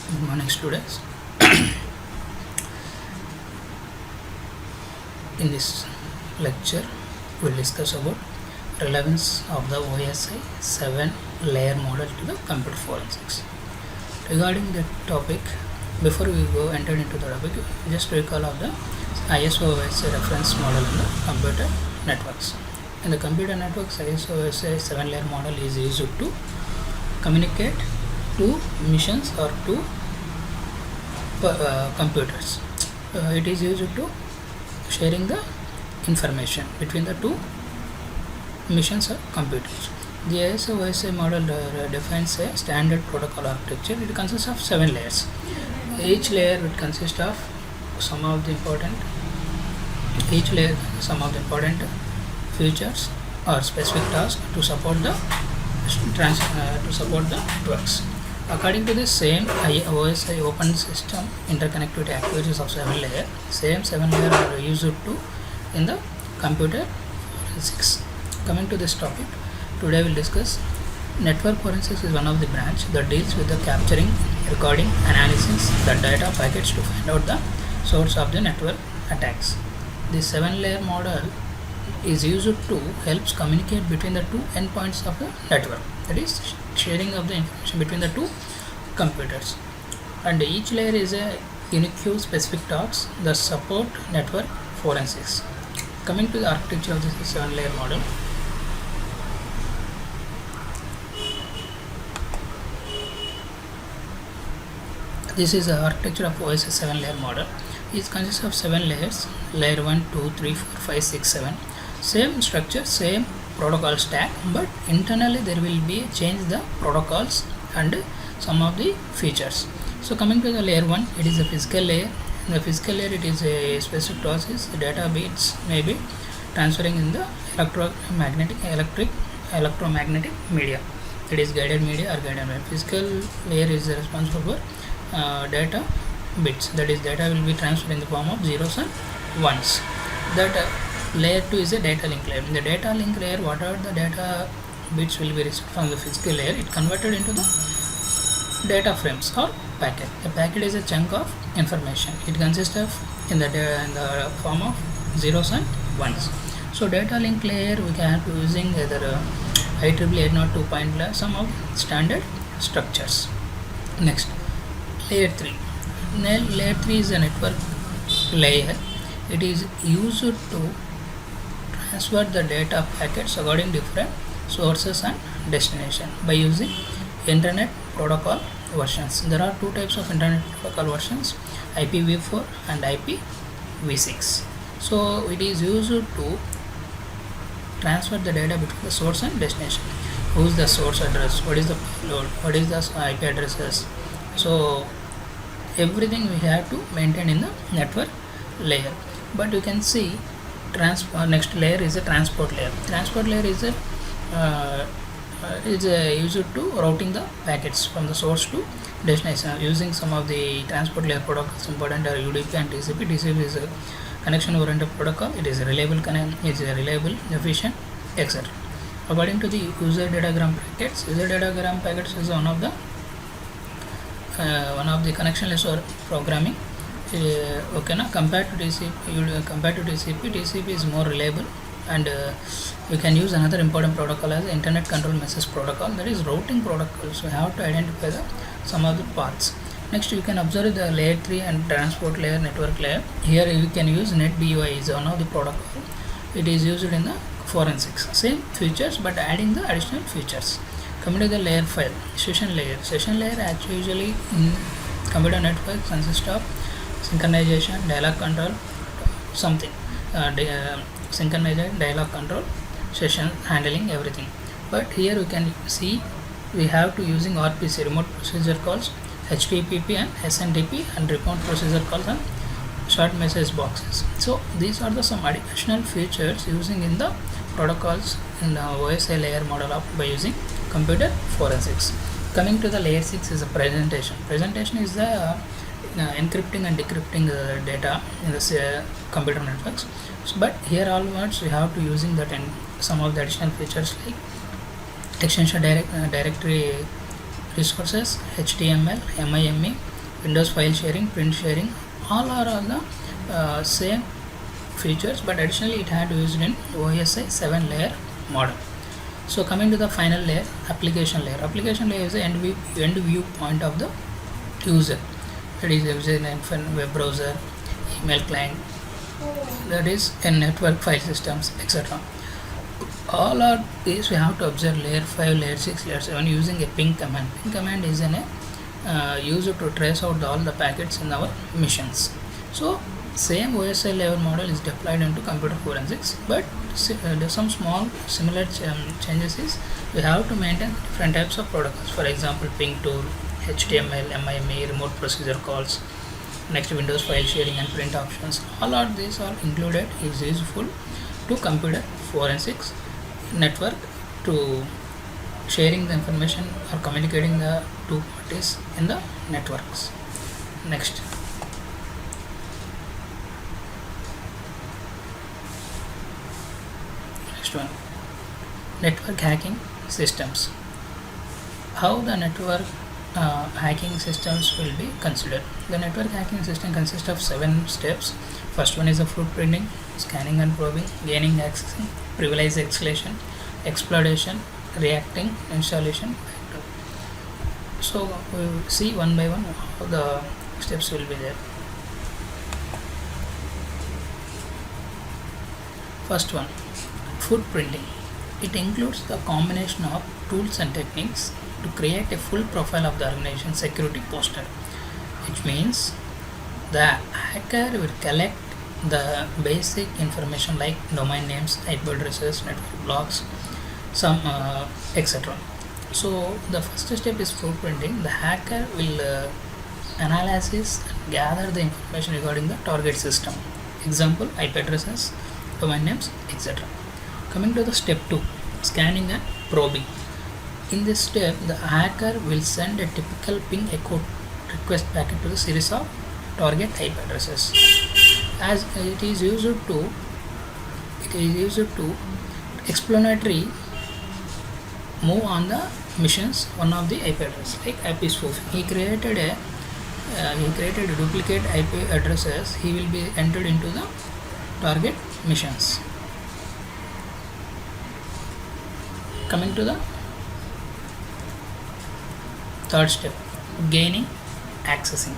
Good morning, students. In this lecture, we'll discuss about relevance of the OSI 7-layer model to the computer forensics. Regarding the topic, before we go enter into the topic, just recall of the ISO OSI reference model in the computer networks. In the computer networks, ISO OSI 7-layer model is used to communicate two missions or two computers. It is used to sharing the information between the two missions or computers. The ISO OSI model defines a standard protocol architecture. It consists of 7 layers. Each layer would consist of some of the important features or specific tasks to support the networks. According to the same OSI open system interconnectivity activities of 7 layer, same 7 layer are used to in the computer forensics. Coming to this topic, today we'll discuss network forensics is one of the branch that deals with the capturing, recording, analysis the data packets to find out the source of the network attacks. The 7-layer model is used to helps communicate between the two endpoints of the network, that is sharing of the information between the two computers, and each layer is a unique specific tasks that support network forensics. Coming to the architecture of this 7-layer model, this is the architecture of OSI 7-layer model. It consists of 7 layers, layer 1, 2, 3, 4, 5, 6, 7. Same structure, same protocol stack, but internally there will be change the protocols and some of the features. So coming to the layer 1, it is a physical layer. In the physical layer, it is a specific process. The data bits may be transferring in the electromagnetic media. It is guided media or guided media. Physical layer is responsible for data bits, that is data will be transferred in the form of zeros and ones. That layer 2 is a data link layer. In the data link layer, whatever the data bits will be received from the physical layer, it converted into the data frames or packet. The packet is a chunk of information. It consists of in the form of zeros and ones. So data link layer we can have using either IEEE 802.11 some of standard structures. Next, layer 3. Layer 3 is a network layer. It is used to transfer the data packets according to different sources and destination by using internet protocol versions. There are two types of internet protocol versions, IPv4 and IPv6. So it is used to transfer the data between the source and destination. Who is the source address, what is the payload, what is the IP addresses. So everything we have to maintain in the network layer. But you can see next layer is a transport layer. Transport layer is used to routing the packets from the source to destination using some of the transport layer protocols important are UDP and TCP. TCP is a connection oriented protocol. It is reliable, efficient, etc. According to the user datagram packets, is one of the connectionless or programming. Compared to TCP, TCP is more reliable, and we can use another important protocol as Internet Control Message Protocol, that is routing protocol. So we have to identify some of the paths. Next, you can observe the layer 3 and transport layer, network layer. Here you can use NetBUI is one of the protocol. It is used in the forensics. Same features but adding the additional features. Coming to the layer 5, session layer. Session layer actually usually in computer network consists of synchronization, dialog control, synchronization, dialog control, session handling, everything. But here you can see we have to using RPC, remote procedure calls, HTTP and SNTP, and remote procedure calls and short message boxes. So these are some additional features using in the protocols in the OSI layer model by using computer forensics. Coming to the layer 6 is a presentation. Presentation is the encrypting and decrypting data in the computer networks. But here onwards we have to using that and some of the additional features like extension directory resources, HTML, MIME, Windows file sharing, print sharing, all are on the same features, but additionally it had used in OSI 7 layer model. So coming to the final layer, application layer. Application layer is the end view point of the user. That is user web browser, email client, that is a network file systems, etc. All of these we have to observe layer 5, layer 6, layer 7 using a ping command. Ping command is an used to trace out all the packets in our missions. So same OSI level model is deployed into computer forensics, but there's some small similar changes is we have to maintain different types of protocols. For example, ping tool, HTML, MIME, remote procedure calls, next Windows file sharing and print options. All of these are included is useful to computer forensics network to sharing the information or communicating the two parties in the networks. Next one, network hacking systems. How the network hacking systems will be considered. The network hacking system consists of 7 steps. First one is the footprinting, scanning and probing, gaining, accessing, privilege escalation, exploitation, reacting, installation. So we will see one by one how the steps will be there. First one, footprinting. It includes the combination of tools and techniques to create a full profile of the organization security posture, which means the hacker will collect the basic information like domain names, IP addresses, network blocks, some etc. So the first step is footprinting. The hacker will analyze and gather the information regarding the target system, example IP addresses, domain names, etc. Coming to the step 2, scanning and probing. In this step, the hacker will send a typical ping echo request packet to the series of target IP addresses. As it is used to explanatory move on the missions one of the IP address, like IP spoofing. He created a duplicate IP addresses. He will be entered into the target missions. Coming to the third step, gaining, accessing.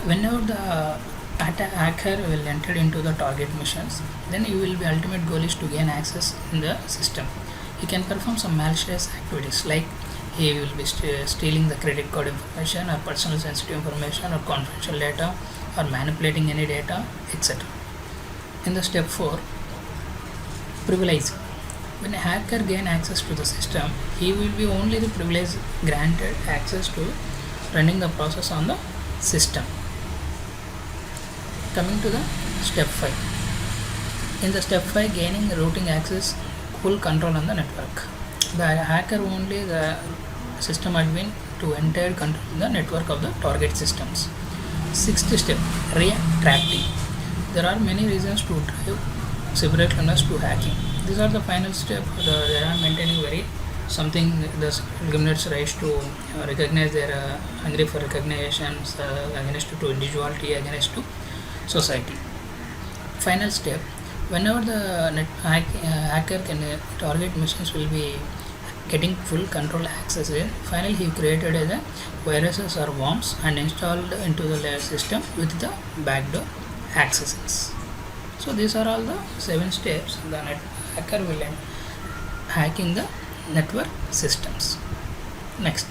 Whenever the hacker will enter into the target missions, then ultimate goal is to gain access in the system. He can perform some malicious activities like he will be stealing the credit card information or personal sensitive information or confidential data or manipulating any data, etc. In the step 4, privileging. When a hacker gain access to the system, he will be only the privilege granted access to running the process on the system. Coming to the step 5. In the step 5, gaining the routing access, full control on the network. The hacker only the system admin to entire control the network of the target systems. 6th step, retracting. There are many reasons to drive cyber criminals to hacking. These are the final step. They are maintaining very something the criminals rise to recognize their hungry for recognitions against to individuality, against to society. Final step, whenever the hacker can target missions will be getting full control access in, finally he created the viruses or worms and installed into the layer system with the backdoor accesses. So these are all the 7 steps the hacker will end hacking the network systems. Next,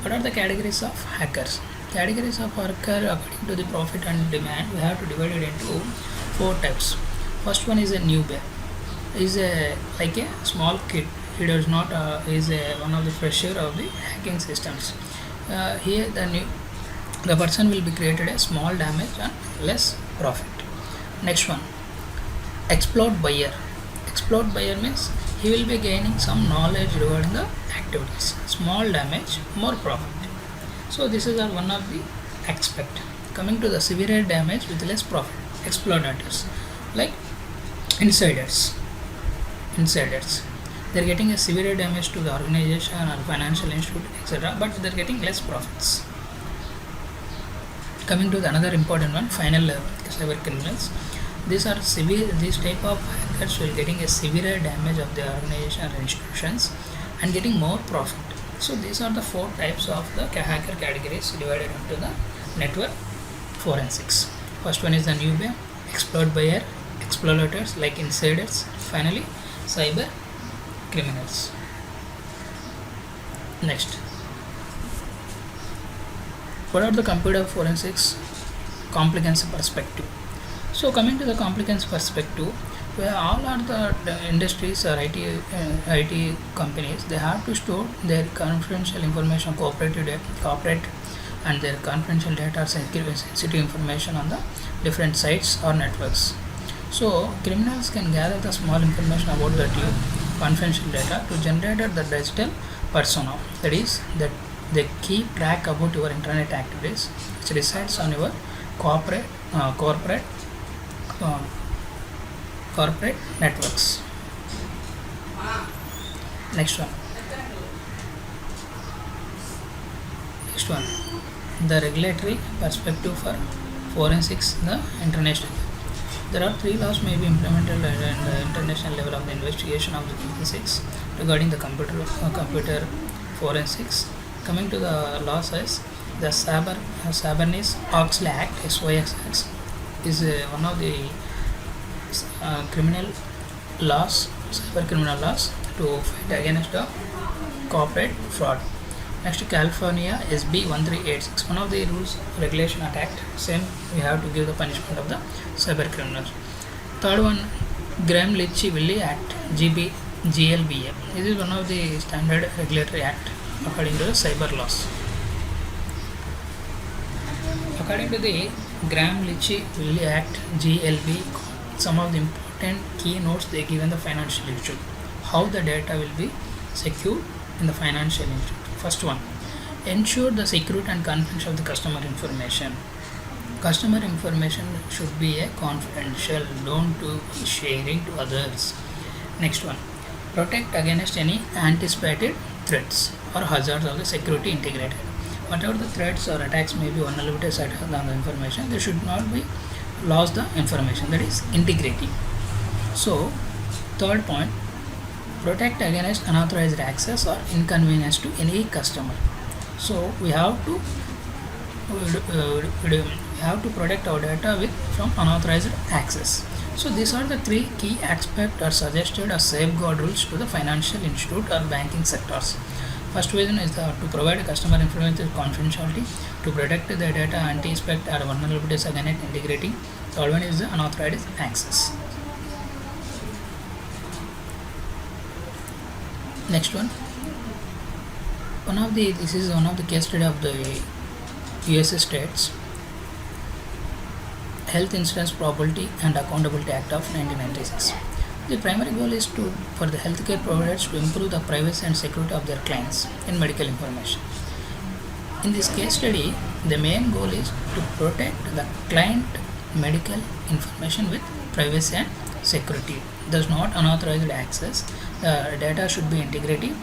what are the categories of hackers? Categories of hacker according to the profit and demand, we have to divide it into 4 types. First one is a newbie. Is a like a small kid. He does not is one of the fresher of the hacking systems. Here the person will be created a small damage and less profit. Next one, exploit buyer. Exploit buyer means he will be gaining some knowledge regarding the activities. Small damage, more profit. So this is one of the aspect. Coming to the severe damage with less profit. Exploiters like insiders. they're getting a severe damage to the organization or financial institute, etc., but they're getting less profits. Coming to the another important one, final cyber criminals. These are severe. These type of hackers will getting a severe damage of the organization or institutions and getting more profit. So these are the four types of the hacker categories divided into the network forensics. First one is the newbie, exploit buyer, exploiters like insiders, finally cyber criminals. Next, what are the computer forensics compliance perspective? So coming to the compliance perspective, where all are the industries or IT companies, they have to store their confidential information, corporate and their confidential data or sensitive information on the different sites or networks. So criminals can gather the small information about that confidential data to generate the digital persona. That is, that they keep track about your internet activities, which resides on your corporate networks. Next one. The regulatory perspective for forensics, the international. There are 3 laws may be implemented at the international level of the investigation of the forensics regarding the computer forensics. Coming to the law says, the Sarbanes-Oxley Act (SOX) Act is one of the criminal laws, cyber criminal laws to fight against the corporate fraud. Next, California SB 1386, one of the rules regulation attack. Same, we have to give the punishment of the cyber criminals. Third one, Gramm-Leach-Wiley Act GLBA. This is one of the standard regulatory act according to the cyber laws. According to the Gramm-Leach-Wiley Act GLB, some of the important keynotes they give in the financial institute. How the data will be secured in the financial institute. First one, ensure the security and confidence of the customer information. Customer information should be a confidential, don't do sharing to others. Next one, protect against any anticipated threats or hazards of the security integrated. Whatever the threats or attacks may be vulnerabilities on the information, they should not be lost the information, that is integrity. So third point, protect against unauthorized access or inconvenience to any customer. So we have to protect our data from unauthorized access. So these are the 3 key aspects are suggested as safeguard rules to the financial institute or banking sectors. First reason is to provide customer information confidentiality, to protect the data anti-spec or vulnerabilities against integrity. Third one is the unauthorized access. Next one, this is one of the case study of the USA states Health Insurance Property and Accountability Act of 1996. The primary goal is for the healthcare providers to improve the privacy and security of their clients in medical information. In this case study, the main goal is to protect the client medical information with privacy and security. Thus, not unauthorized access. The data should be integrity.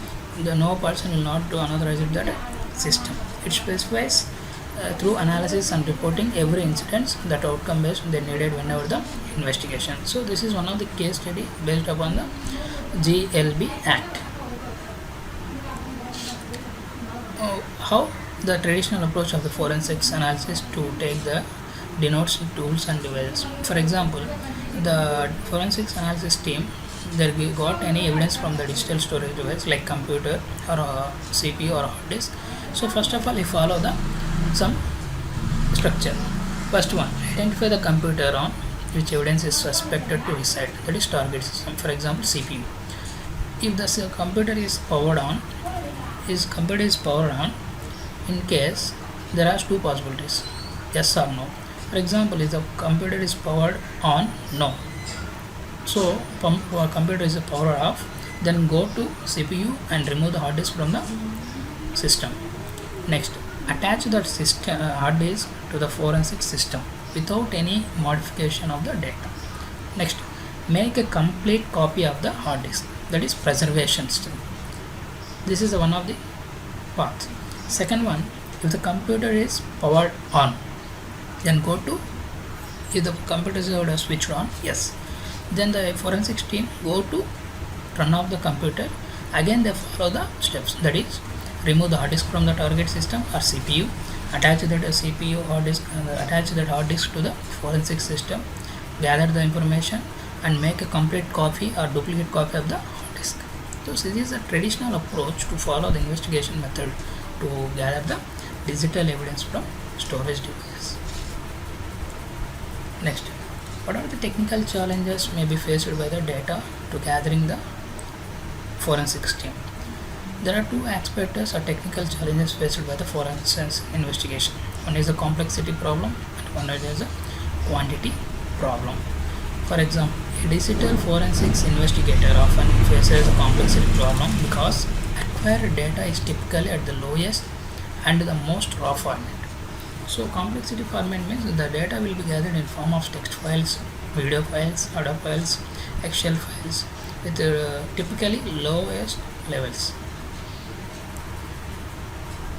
No person will not do unauthorized data system. It specifies through analysis and reporting every incident that outcome based they needed whenever the investigation. So this is one of the case study based upon the GLB Act. How the traditional approach of the forensics analysis to take the denotes tools and devices. For example, the forensics analysis team, they got any evidence from the digital storage device like computer or CPU or hard disk. So first of all, we follow some structure. First one, identify the computer on which evidence is suspected to reside, that is target system. For example, CPU. If the computer is powered on, in case there are 2 possibilities, yes or no. For example, if the computer is powered on, no. So computer is powered off, then go to CPU and remove the hard disk from the system. Next, attach that system hard disk to the forensic system without any modification of the data. Next, make a complete copy of the hard disk. that is preservation stream. This is one of the path. Second one, if the computer is powered on, then go to, if the computer is switched on, yes, then the forensics team go to turn off the computer. Again they follow the steps, that is remove the hard disk from the target system or CPU, attach that CPU hard disk, attach that hard disk to the forensic system, gather the information and make a complete copy or duplicate copy of the hard disk. So this is a traditional approach to follow the investigation method to gather the digital evidence from storage devices. Next, what are the technical challenges may be faced by the data to gathering the forensics team? There are two aspects or technical challenges faced by the forensics investigation. One is the complexity problem and one is the quantity problem. For example, a digital forensics investigator often faces a complexity problem because acquired data is typically at the lowest and the most raw format. So complexity format means the data will be gathered in form of text files, video files, audio files, Excel files with typically lowest levels.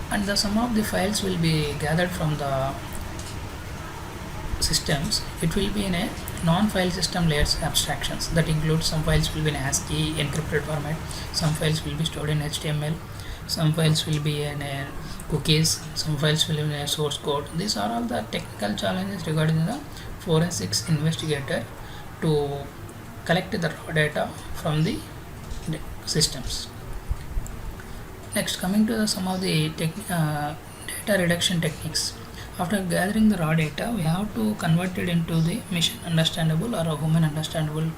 And the sum of the files will be gathered from the systems. It will be in a non-file system layers abstractions that includes some files will be in ASCII encrypted format, some files will be stored in HTML, some files will be in a cookies, some files will be in a source code. These are all the technical challenges regarding the forensics investigator to collect the raw data from the systems. Next, coming to some of the data reduction techniques. After gathering the raw data, we have to convert it into the machine understandable or a human understandable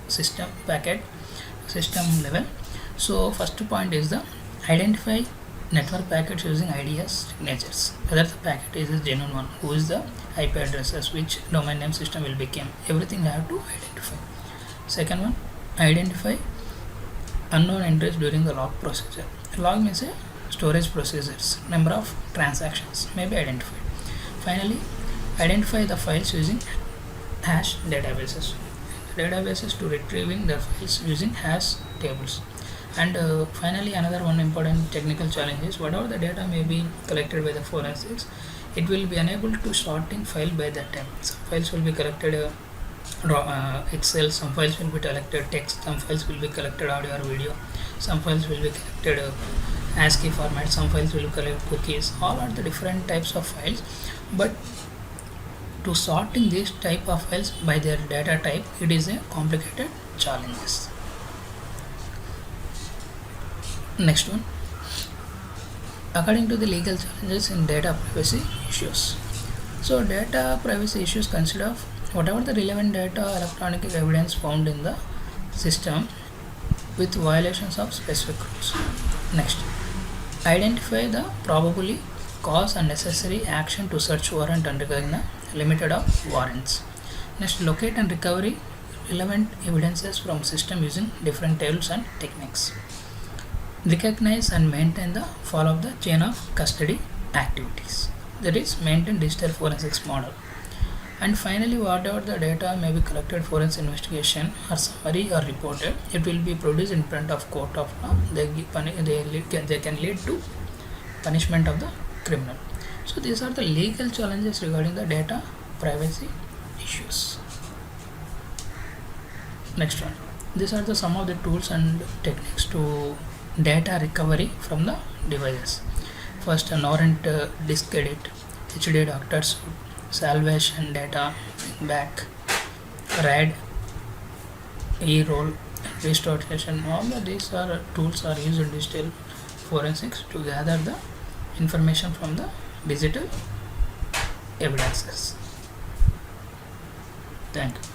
system packet, system level. So first point is the identify network packets using IDS signatures, whether the packet is a genuine one, who is the IP addresses, which domain name system will become, everything we have to identify. Second one, identify unknown entries during the log procedure. Log means a storage procedures, number of transactions may be identified. Finally, identify the files using hash databases. Databases to retrieving the files using hash tables. And finally, another one important technical challenge is whatever the data may be collected by the forensics, it will be unable to sorting file by that time. Some files will be collected Excel, some files will be collected text, some files will be collected audio or video, some files will be collected ASCII format, some files will collect cookies. All are the different types of files, but to sorting these type of files by their data type, it is a complicated challenges. Next one, according to the legal challenges in data privacy issues. So data privacy issues consist of whatever the relevant data electronic evidence found in the system with violations of specific rules. Next, identify the probably cause and necessary action to search warrant and recognize limited of warrants. Next, locate and recovery relevant evidences from system using different tables and techniques. Recognize and maintain the fall of the chain of custody activities, that is maintain digital forensics model. And finally, whatever the data may be collected forensic investigation or summary or reported, it will be produced in front of court of law. They can lead to punishment of the criminal. So these are the legal challenges regarding the data privacy issues. Next one, these are the some of the tools and techniques to data recovery from the devices. First, an Norrent disk edit, HD doctors, salvation data, bring back, RAID, e-roll, restoration. All of these are tools are used in digital forensics to gather the information from the digital evidences. Thank you.